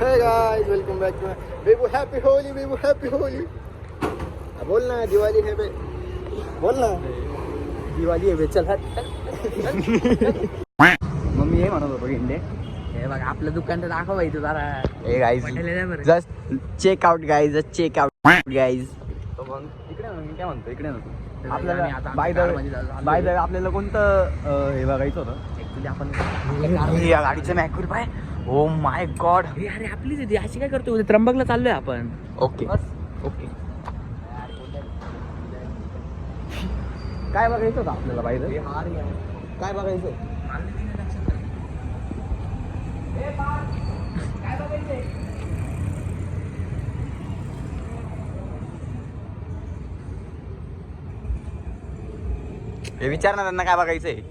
Hey guys, welcome back to my Babu Happy Holi, Babu Happy Holi. बोल ना दिवाळी है बे, बोल ना दिवाळी है बे, चल हट. मम्मी हे म्हणत होतो इंडे हे बघ आपलं दुकान तर दाखव भाई तू जरा. Hey guys, just check out guys, just check out guys. तो मग इकडे मी काय म्हणतो इकडे नको आपल्याला बाय द आपल्याला कोणतं हे बघायचं होतं ऍक्च्युली आपण या गाडीचं मॅक्युर पाय. Oh my God. अरे आपलीच आहे ती अशी काय करतोय त्र्यंबकला चाललोय आपण. ओके ओके काय बघायचं होतं आपल्याला बाय द काय बघायचं? हे विचार ना त्यांना काय बघायचंय.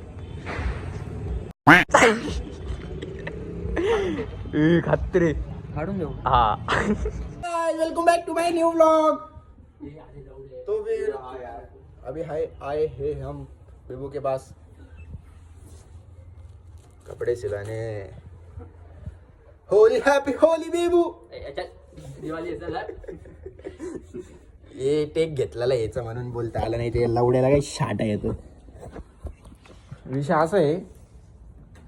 खात्री काढून देऊ. हा. Welcome back to my new vlog. तो फिर अभी आए हैं हम बेबू के पास कपड़े सिलाने. होली हैप्पी होली बेबू. दिवाळी हे टेक घेतलेला यायचं म्हणून बोलता आलं नाही. ते लवड्याला काही शाटा येतो. विषय असा आहे.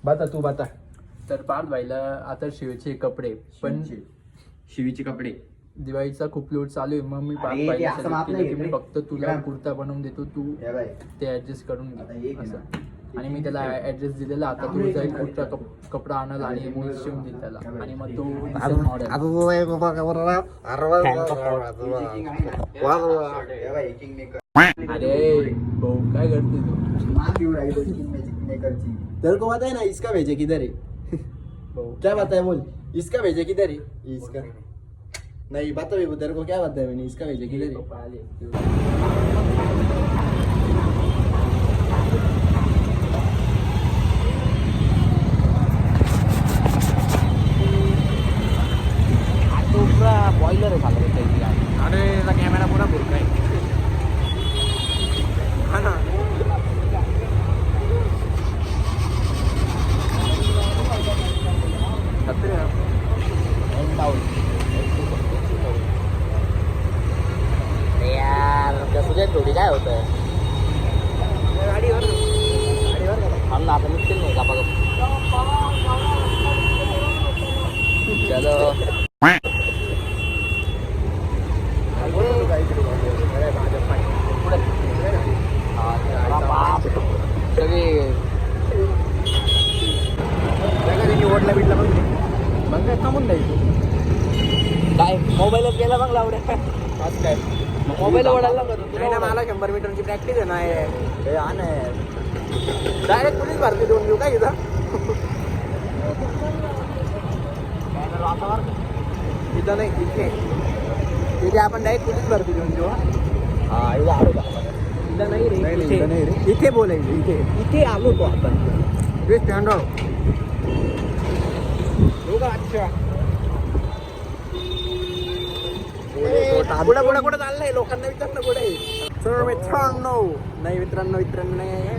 बता तू बता. तर पार्थ भाईला आता शिवायचे कपडे पण शिवीचे कपडे दिवाळीचा खूप लोड चालू आहे. मग मी पार्थ अरे, ते भाईला असं suggest माप केलं नाही की मी घेत फक्त तुला रे. कुर्ता बनवून देतो तू हे बाय. ते ऍडजस्ट करून आता घे एक आहे असं. ना. आणि मी त्याला ऍड्रेस दिलेला. आता तो जाईल कुर्ता कपडा आणल आणि मी शिवून देईल त्याला आणि मग तो मॉडेल. अरे भाऊ काय करते तू. तेरे को पता है ना इसका भेजे किधर है? भाऊ क्या पता है बोल. इसका भेजे किधर है? इसका नहीं बता भी. तेरे को क्या पता है मैंने इसका भेजे किधर है? बॉयलर आहे झालं. अरे याचा कॅमेरा पुरा बुरका आहे. हा ना. यार सुजय थोडी काय होतं गाडीवर थांब ना. आता निघतील नाही का बघ. चलो ओढला बिटला मग मग काय थांबून जायचं. काय मोबाईलच गेला मग लावड्या. आज काय मोबाईल ओढायला नाही ना. मला 100 मीटरची प्रॅक्टिस आहे ना. हे हा ना डायरेक्ट पोलीस भरती देऊन घेऊ काय इथं. इथं नाही इथे तिथे आपण डायरेक्ट पोलीस भरती देऊन घेऊ. हा इथं नाही रे. इथे बोलायचं. इथे इथे आलो तो आपण. स्टँड अच्छा पुढे पुढे कुठं चाललंय. लोकांना विचारणं कुठे. सर मित्रांनो नाही मित्रांनो नाही.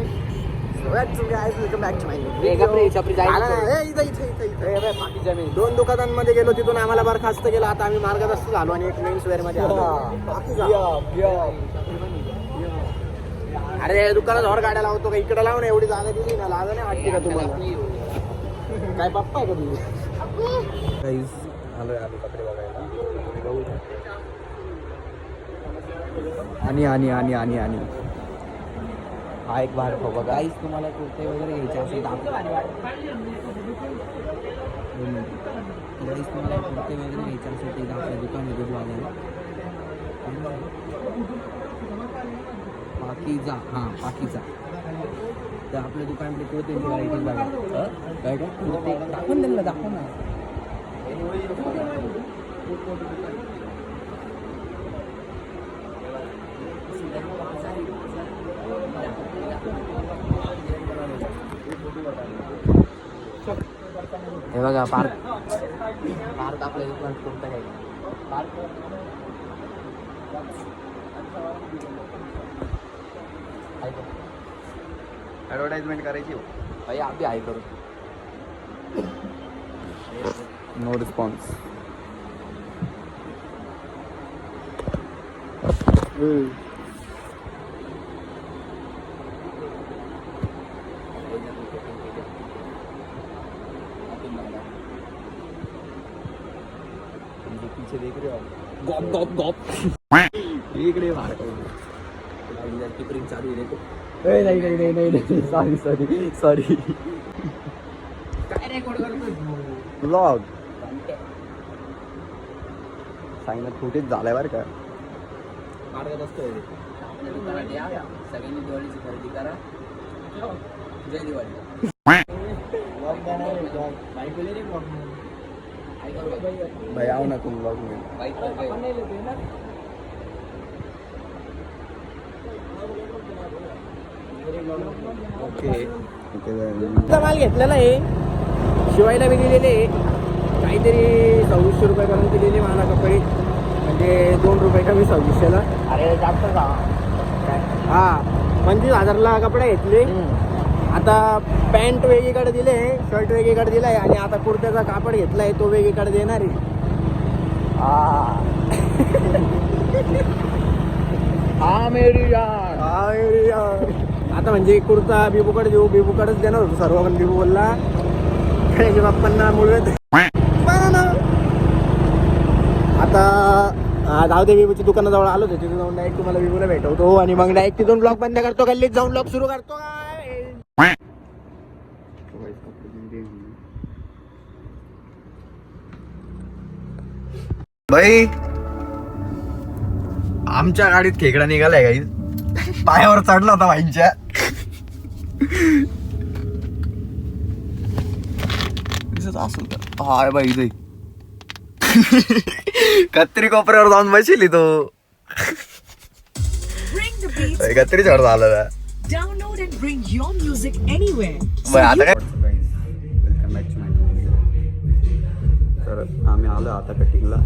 दोन दुकानांमध्ये गेलो. तिथून आम्हाला बरखास्त केला. आता आम्ही मार्गदर्शन झालो आणि एक मेन्स वेअर मध्ये. अरे दुकानात और गाड्या लावतो का? इकडे लावून एवढी जागा दिली ना. लाजा नाही वाटते का तुम्हाला? काय पप्पा आहे का तुम्ही? आलोय आम्ही कपडे बघायला. आणि हा एक बाहेर बघा. गाईस तुम्हाला कुर्ते वगैरे घ्यायचे असेल तर गाईस तुम्हाला कुर्ते वगैरे घ्यायचे असेल तर आपल्या दुकान आहे बघायला. पाकीजा तर आपल्या दुकानाकडे कुर्ते व्हरायटीज बघा. काय काय कुर्ते दाखवून दिलं दाखव ना. हे बघा पार्क आपल्या दुकानात कुर्ता घ्यायचा. पार्क ॲडव्हर्टाइजमेंट करायची भाई आप भी हाय करो. No response. पीछे देख रहे हो गॉप गॉप गॉप इकडे टिपरिंग चालू आहे देखो नाही सॉरी काय रेकॉर्ड करतोय ब्लॉग सांगितलं फुटेज झालाय बरं का. मार्गात असतोय सगळ्यांनी दिवाळीची खरेदी करा. जय दिवाळी. भाई आओ ना तुम ब्लॉग में. ओके माल घेतलेला आहे. शिवायला मी दिलेले काहीतरी 2600 रुपयापर्यंत दिलेले मला कपडे, म्हणजे 2 रुपये कमी 2600ला. अरे जास्त का हा 25,000ला कपडे घेतले. आता पॅन्ट वेगळीकडे दिले, शर्ट वेगळीकडे दिलाय आणि आता कुर्त्याचा कापड घेतलाय तो वेगळीकडे देणार आहे. हा मेरी यार. आता म्हणजे कुर्ता बिबूकडे देऊ, बिबूकडेच देणार होतो सर्व, पण बिबू बोलला त्याच्या बाप्पांना मुळे आता जाऊ दे. बिबूच्या दुकानाजवळ आलो होतो, तिथे जाऊन डायरेक्ट तुम्हाला बिबूला भेटवतो आणि मग डायरेक्ट तिथून ब्लॉग बंद करतो. गल्लीत जाऊन ब्लॉग सुरू करतो. भाई आमच्या गाडीत खेकडा निघालाय काही पायावर चढला होता भाईंच्या. दिसत असेल तर हाय बाई इथे कत्री कोपऱ्यावर जाऊन बसली तो. कत्री चढ झालं. Download and bring your music anywhere. आता काय welcome back to my video. तर आम्ही आलो आता कटिंगला.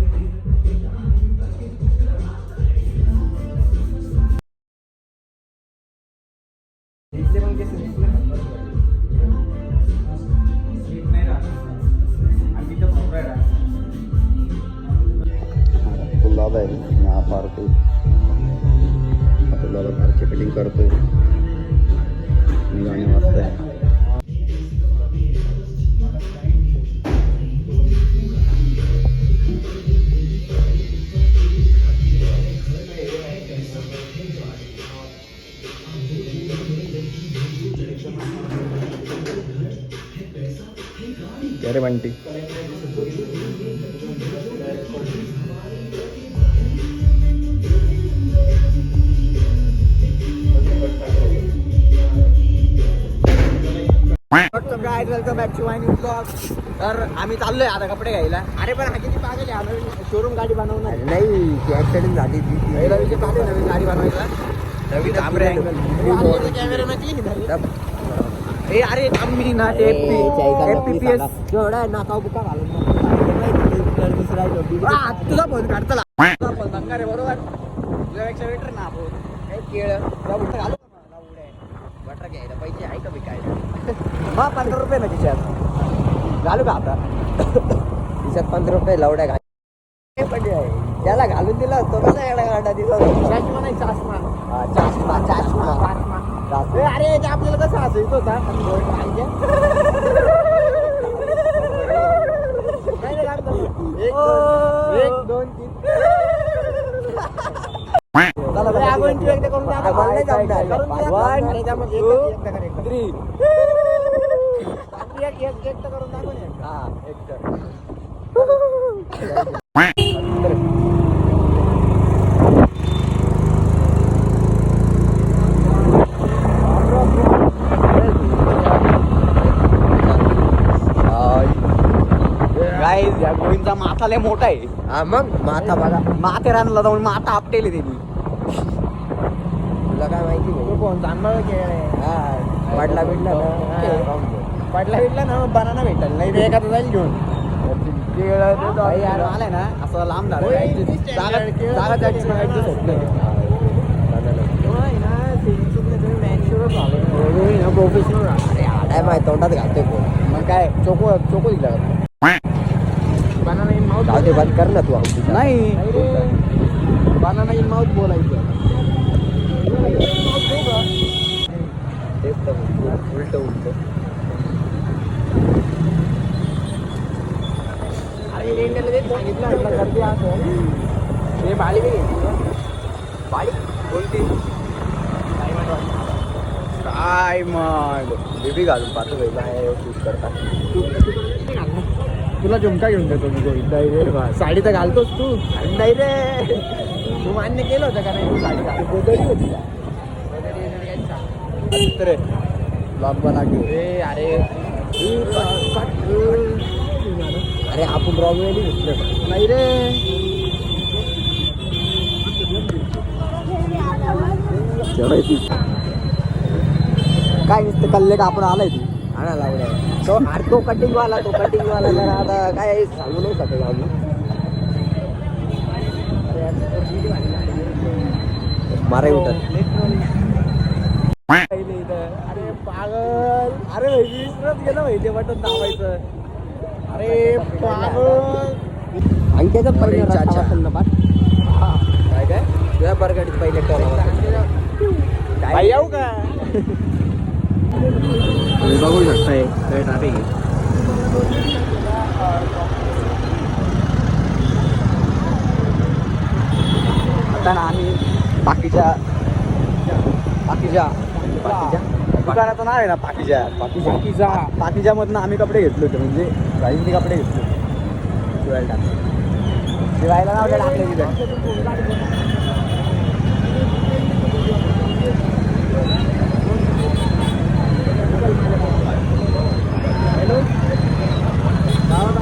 आहे हा पारतोय आपल्याला कारची कटिंग करतोय. मी गाणी वाजताय. अरे Bunty welcome back to my new blog. तर आम्ही चाललोय आता कपडे घ्यायला. अरे पण हा किती पागल आहे, शोरूम गाडी बनवणार नाही ती ऍक्सिडेंट झाली ती. रवीचे पागल नवीन गाडी बनवायला. रवी ए अरे आम्ही ना FPS जेवढा नाकाव बुका घालून तुझा फोन काढतला रे बरोबर. तुझ्यापेक्षा वेटर ना आपण केळ तुला बुट्टा घालू का मला उड्या बटर घ्यायला पैसे आहे का विकायला. हा 15 रुपये ना खिशात घालू का आता. खिशात 15 रुपये लवड्या घाल पण त्याला घालून दिला तो कसा एवढा गाडा दिला चष्मा नाही चष्मा. अरे ते आपल्याला कसं हसायचं होता. एक दोन तीन या गोविंदचा माथा लय मोठा आहे. हा मग माथा बघा माथेरानला जाऊन माथा आपटेले त्यांनी. तुला काय माहिती भाऊ. कोण चांगला खेळ आहे. पडला बिडला ना पडला ना बनाना भेटेल नाही ते एखादं जाईल घेऊन. यार आलाय ना असं लांब झालं प्रोफेशनल काय माहिती तोंडात घालतोय कोण. मग काय चोको दिला बनाना जाऊ दे बंद कर ना तू नाही बनाना इन माउथ बोलायचं तेच तर उलट उलट अरे रेंटला तेच सांगितलं म्हटलं गर्दी असं हे बाळी नाही बाळी कोणती काय मग बेबी घालून पाहतो बाय शूट करता तुला झुमका घेऊन देतो मी गोविंद नाही रे साडी तर घालतोस तू नाही रे तू मान्य केलं होतं का नाही तू साडी घाल गोदडी होती रे ब्लॉग बना घेऊ रे अरे अरे आपण रॉंग वेळी घेतलं नाही रे काय नुसतं कल्ले का आपण आलाय तू आणा लावलाय तो अरे तो कटिंग वाला जरा आता काय सांगू नाही शकत अजून मारे उठत अरे पागल अरे विसरत गेलं माहिती बटन दाबायचं अरे पागल आणि त्याच्यात पहिले काय काय तुझ्या बरगाडीत पहिले काय येऊ का बघू शकताय काय ट्रॅफिक आता ना आम्ही बाकीच्या दुकानाचं नाव आहे ना पाकीजा मधनं आम्ही कपडे घेतले होते म्हणजे राईजने कपडे घेतले शिवायला नाव टाकले तिथे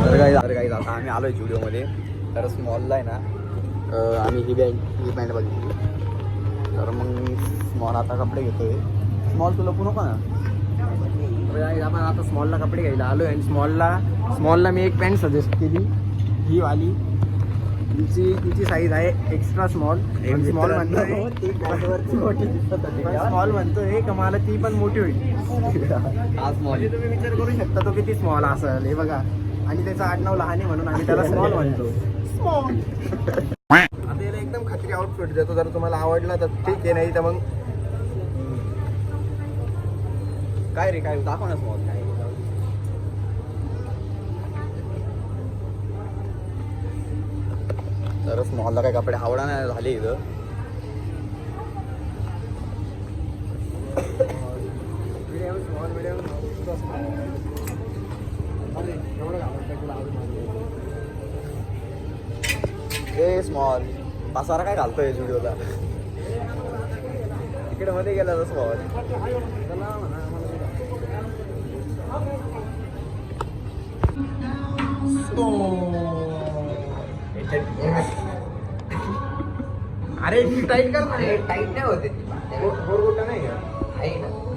तर काही आता आम्ही आलोय स्टुडिओमध्ये तर स्मॉलला आहे ना आम्ही ही पॅन्ट बघितली तर मग स्मॉल आता कपडे घेतोय स्मॉल तुला नको ना आपण आता स्मॉलला कपडे घ्यायला आलोय आणि स्मॉलला मी एक पॅन्ट सजेस्ट केली ही वाली तिची साईज आहे एक्स्ट्रा स्मॉल स्मॉल म्हणतोय का मला ती पण मोठी होईल हा स्मॉल तुम्ही विचार करू शकता तो किती स्मॉल असेल हे बघा आणि त्याचं आडनाव लहान आहे म्हणून आम्ही त्याला स्मॉल म्हणतो आता याला एकदम खात्री आउटफिट देतो जर तुम्हाला आवडला तर ठीक आहे नाही तर मग काय रे काय दाखव ना स्मॉल काय तर स्मॉलला काय कपडे आवडा नाही झाले इथं ए स्मॉल पासारा काय घालतोय व्हिडिओला तिकडे मध्ये गेला तर अरे टाईट कर ना टाईट नाही होते गोरगोटा नाही का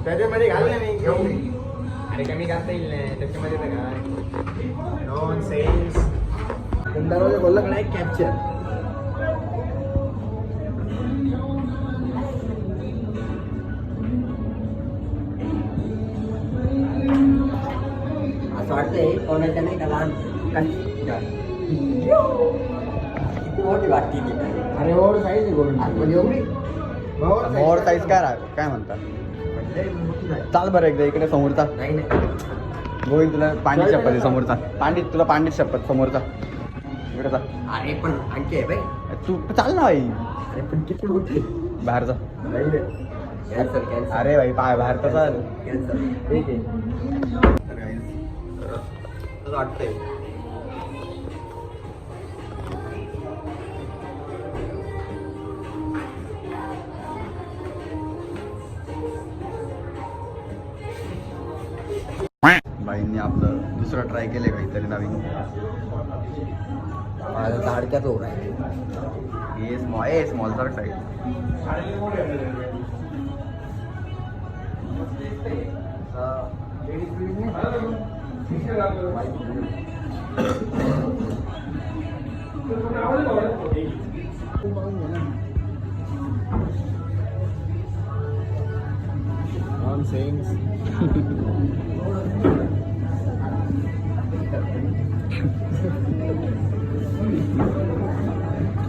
त्याच्यामध्ये घाल ना मी घेऊन अरे कमी घालता येईल नाही त्याच्यामध्ये तर काय नॉन सेन्स दरवाजा बोलला का नाही कॅप्चर असं वाटतंय कोणाच्या नाही का लहान किती मोठी वाटते ती अरे ओव्हर साईज आहे गोविंद एवढी ओव्हर साईज काय म्हणतात चाल बरं एकदा इकडे समोरचा नाही गोविंद तुला पांडित शपथ आहे समोरचा तुला पांडित शपथ समोरचा इकडे जा अरे पण आणखी आहे बाई तू चाल ना भाई अरे पण किती मोठी बाहेरचा अरे भाई बाहेरचा चाल ठीक आहे वाटतंय बाईंनी आपलं दुसरं ट्राय केलंय काहीतरी नवीन झाडक्याच होणार हे स्मॉल जरा साईड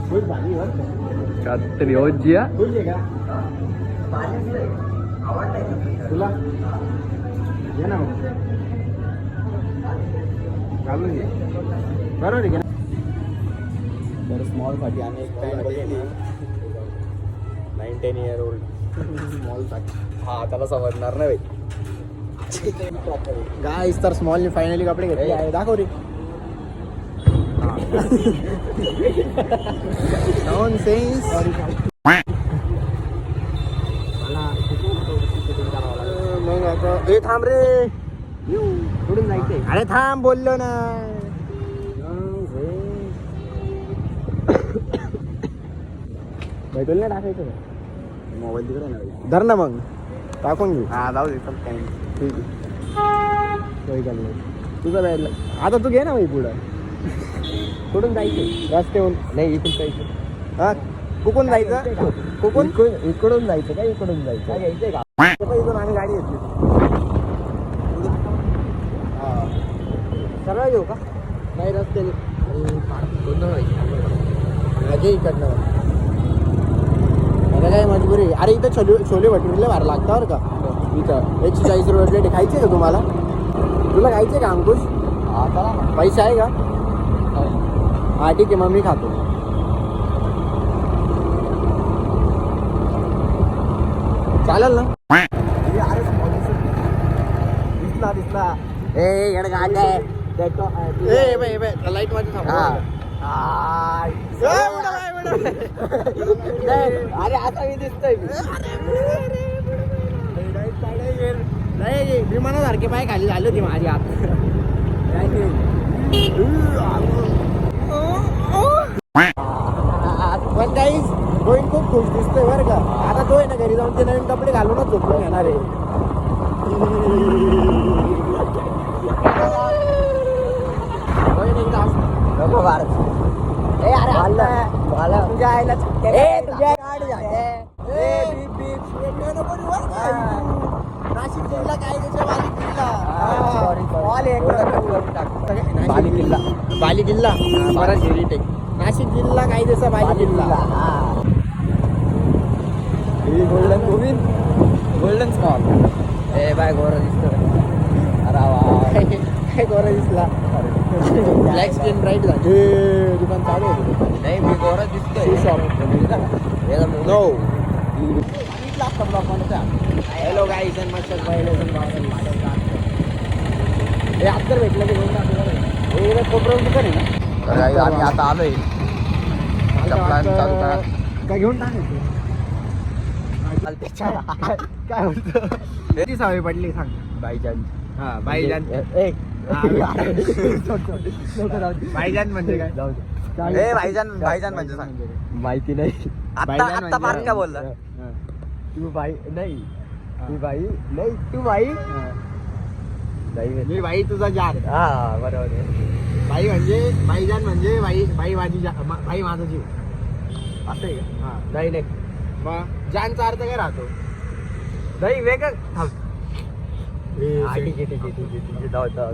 खूप भारी काहीतरी हो जिया बोलले का तुला घे ना मग. घालून घे बरोबर आहे. तर स्मॉल साठी आम्ही एक पॅन्ट बघितली 9-10 year old स्मॉल साठी. हा त्याला समजणार नाही गाईस तर स्मॉलने फायनली कपडे घेतले आहे. दाखव रे. नॉनसेन्स. मग आता ए थांब रे. कुठून जायचंय. अरे थांब बोललो ना. भेटून नाही टाकायचं मोबाईल तिकडे नाही. धर ना मग टाकून घेऊ. हा जाऊ दे चल काही ठीक आहे. काही काम नाही. तुझं राहिलं आता. तू घे ना बाई पुढं. कुठून जायचं. रस्त्याहून नाही इथून जायचं. हा कुकून जायचं. कुकून इकडून जायचं का इकडून जायचं. काय घ्यायचंय का. इथून आम्ही गाडी घेतली. सरळ येऊ का. नाही रस्त्याने गोंधळ व्हायची. माझे इकडनं. मला काय मजबुरी. अरे इथं छोले भटुरेला भार लागतं बरं का. इथं 140 रुपये प्लेट. खायचे का तुम्हाला. तुला खायचे का अंकुश. हा चला ना. पैसा आहे का. हा ठीक आहे मग मी खातो. चालेल ना. दिसला दिसला. ए येड गाड आहे. लाईट मध्ये थांब. अरे आता मी दिसतोय. नाही विमानासारखे पाय खाली झाली होती माझी आत. पण काहीच गोईन खूप खुश दिसतोय बरं का. आता तो आहे ना घरी जाऊन ते नवीन कपडे घालूनच झोपून घेणार आहे. तुझ्या आईला तुझ्या नाशिक जिल्हा काय त्याच्या बाली किल्ला. बाली किल्ला परत टेक. नाशिक जिल्हा काय त्याचा बाली किल्ला. Golden Govind golden small. ए बाय गोरा दिसतो. अरे वा काय गोरा दिसला. ब्लॅक स्क्रीन ब्राईट झाली. दुकान चालू होतं. नाही मी गोरा दिसतोय. नो. हॅलो गाईज अँड मस्त हे अत्तर भेटलं की घेऊन आपल्याला कोपऱ्यावर दुकान आहे ना. आम्ही आता आलोय. काय घेऊन टाकायचं. काय होतं. किती सवय पडली सांग. बाईजान. हा बाईजान. बाईजान म्हणजे काय. ए भाईजान भाईजान म्हणजे सांग. माहिती नाही. आता आता पाच का बोलला. तू बाई नाही. तू बाई नाही. तू बाई मी बाई तुझा जान. हा बरोबर आहे. बाई म्हणजे बाईजान म्हणजे बाई बाई माझी बाई माझा जीव. असं आहे का. हा नाही नाही मग जानचा अर्थ काय राहतो. नाही वेगळं थांब.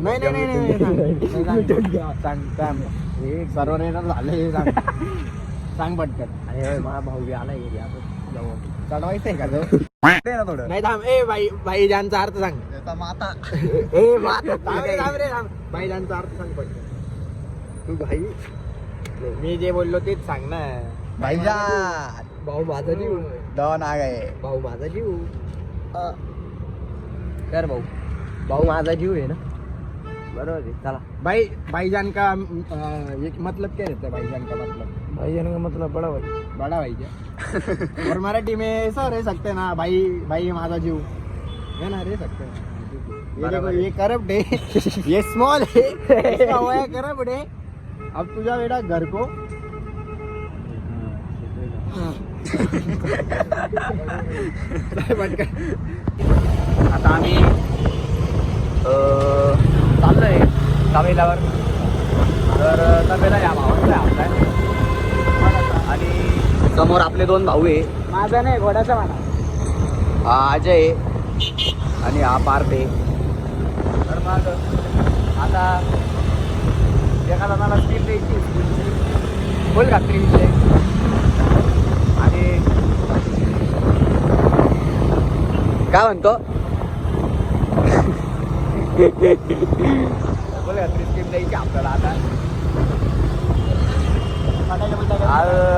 नाही सांग सर्व झालं. सांग पटकन. अरे माझा भाऊ बी आला एरिया चढवायचंय का ना थोडं. नाही थांब. ए बाई बाई जानचा अर्थ सांग. माता. ए माता. थांब रे थांब. बाई जानचा अर्थ सांग पटकन. तू भाई मी जे बोललो तेच सांग ना. भाईजान. भाऊ माझा जीव. दोन आ गए. भाऊ माझा जीव. कर भाऊ. भाऊ माझा जीव आहे ना. बरोबर आहे. चला. भाईजान का मतलब क्या रहता है. भाईजान का मतलब. भाईजान का मतलब बड़ा भाई. बड़ा भाई क्या. और मराठी में ऐसा रह सकते ना. भाई भाई माझा जीव है ना. रह सकते हैं. ये देखो ये करप्ट है. ये स्मॉल है. इसका हुआ है करप्ट है. अब तुझा बेटा घर को आता आम्ही चाललोय तबेल्यावर. तर तबेला या भावाचा आपला. आणि समोर आपले दोन भाऊ आहे. माझा नाही घोड्याचा म्हणा. हा अजय आणि हा पार्थ आहे. तर मग आता एका जणाला स्किल द्यायची. बोल का स्क्रीनचे. म्हणतो बोल स्कीम द्यायची आपल्याला आता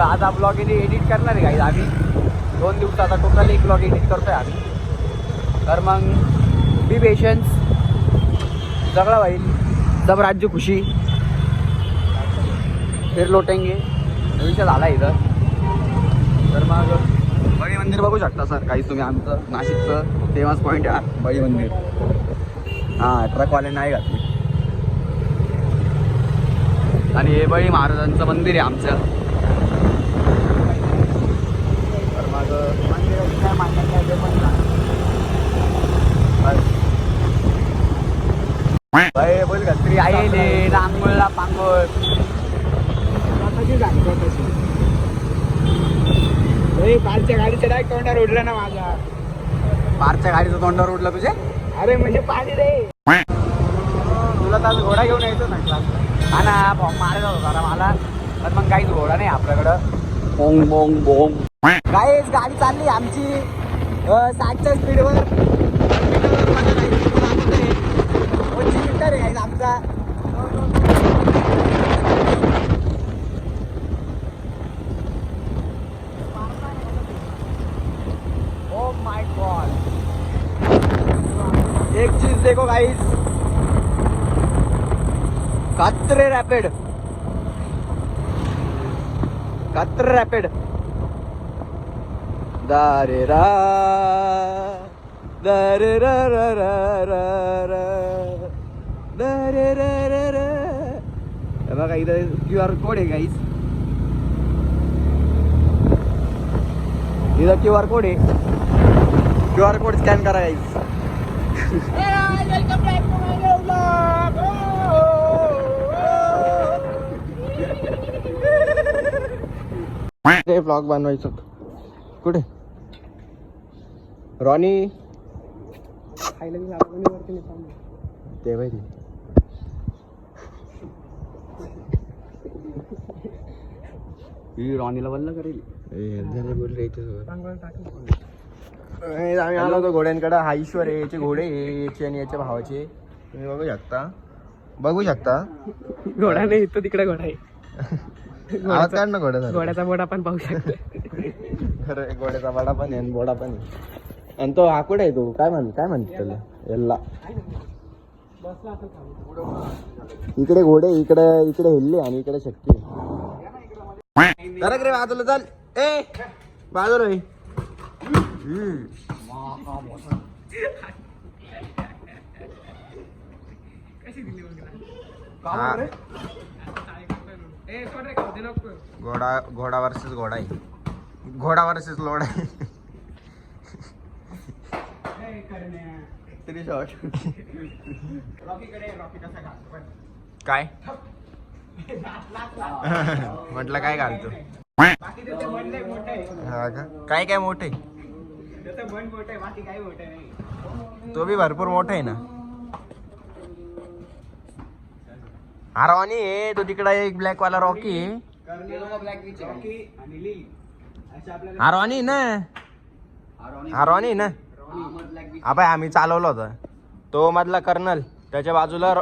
आता ब्लॉग एडिट करणार आहे काही आम्ही 2 दिवसाचा टोटल एक ब्लॉग एडिट करतोय आम्ही तर मग बी पेशन्स सगळं होईल सब राज्य खुशी फिर लोटेंगे विषय झाला इथं तर मग बळी मंदिर बघू शकता सर काही तुम्ही आमचं नाशिकचं फेमस पॉईंट आहे बळी मंदिर हां ट्रकवाले नाही घातली आणि हे बळी महाराजांचं मंदिर आहे आमचं तर मग मंदिराची काय मान्यता आहे ते पण बाई बोल घत्री आयले रांगोळला पांगोळ पारच्या गाडीच्या डायरेक्ट तोंडावर उडलं ना माझ्या पारच्या गाडीचं तोंडावर उडलं तुझे अरे म्हणजे पाणी रे तुला तर घोडा घेऊन यायचो ना हा ना मारायचा होता मला पण मग काहीच घोडा नाही आपल्याकडं बोंग बोंग बोंग काहीच गाडी चालली आमची 60च्या स्पीडवर आहे आमचा ओ माय गॉड एक चीज देखो गाइस कतरे रैपिड दारे रा दारे रा रा रा रा रा दारे रा रा रा हे बघा इथं QR कोड आहे गाईस इथं QR कोड आहे QR कोड स्कॅन करा गाईस ब्लॉग बनवायचं कुठे रॉनी ते माहिती रॉनीला बोललं करेल बोल आम्ही आलो होतो घोड्यांकडे हा ईश्वर आहे याचे घोडे आहे याचे आणि याच्या भावाचे तुम्ही बघू शकता घोडा नाही तो तिकडे घोडा आहे आवाज काढ ना घोड्याचा घोड्याचा बोडा पण पाहू शकतो खरं घोड्याचा बडा पण आहे आणि बोडा पण आहे आणि तो आकुड आहे तो काय म्हणते त्याला याला इकडे घोडे इकडे हिल्ले आणि इकडे शक्ती रे बाजूला चाल ए बाजूला घोडा वर्सेस घोडा आहे घोडा वर्सेस लोड आहे काय म्हटलं काय घालतो काय काय मोठे तो बी भरपूर मोठा आहे ना हा रॉनी आहे तो तिकडे एक ब्लॅक वाला रॉकी आहे हा रॉनी ना हा बाय आम्ही चालवलं होतं तो मधला कर्नल त्याच्या बाजूला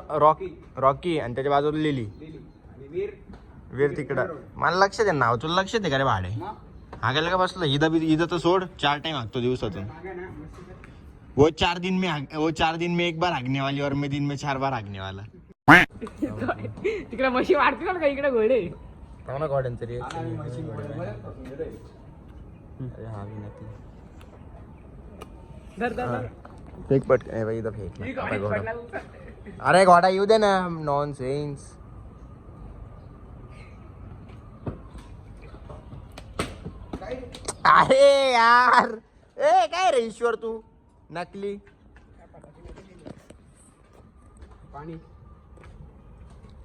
रॉकी आणि त्याच्या बाजूला लिली वीर तिकडं मला लक्षात आहे नाव तुला लक्षात आहे का रे भाडे हागायला का बसलं इथं तर सोड 4 टाइम हागतो दिवसातून वो 4 दिन में एक बार हागने वाली और मैं दिन में 4 बार हागने वाला तिकडे म्हशी वाढते का इकडे घोडे चांगला घोड्यां तरी फेक पट इथं फेक अरे घोडा येऊ दे ना नॉन सेन्स अरे यार ए काय रे ईश्वर तू नकली पाणी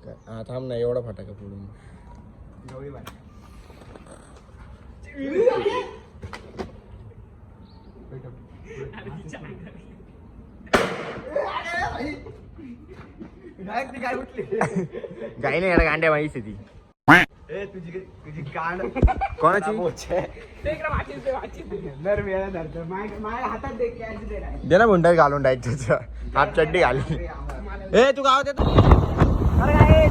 हा थांब ना एवढा फटाका फोडून गाय नाही गांड्या माहिती ती तुझी कांड कोणाची ते इकडे वाचीच दे, वाचीच दे. माझ्या हातात दे कॅश दे ना. दे ना मुंडा घालून डायरेक्ट त्याचं हाफ चड्डी घाली ए तू गावात येतो अरे काय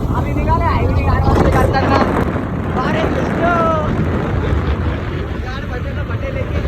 आम्ही निघाले हायवे गाडवाले करताना अरे कृष्ण गाड बजेला पटेल की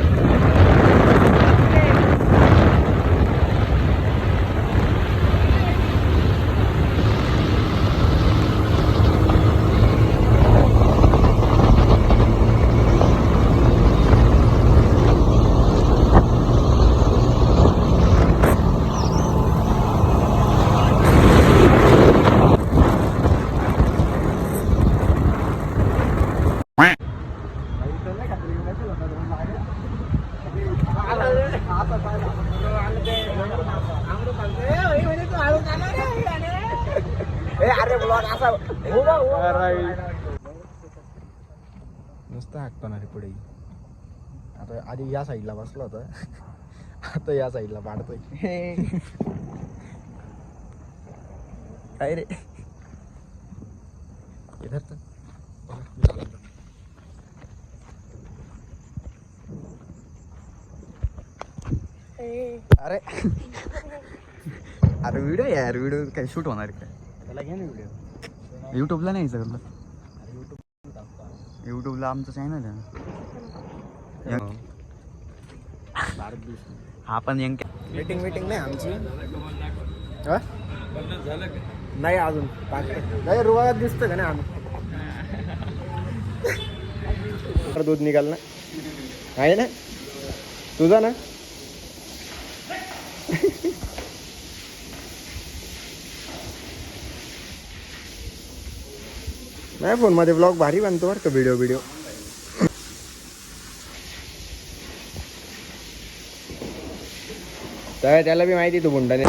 अरे ब्लॉग असा नुसतं हाकतो ना रे पुढे आता आधी या साईडला बसलो होता आता या साईडला पाडतोय काय रे इधर तर अरे अरे व्हिडिओ यार व्हिडिओ काय शूट होणार काय त्याला घे ना व्हिडिओ युट्यूबला नाही सगळं युट्यूबला आमचं चॅनल आहे हा पण यंग मीटिंग नाही आमची नाही अजून नाही रुवायात दिसतं का नाही आम्ही दूध निघाल ना आहे ना तुझा ना नाही फोन मध्ये ब्लॉग भारी बनतो बरं का व्हिडिओ त्याला बी माहिती तू बुंडाने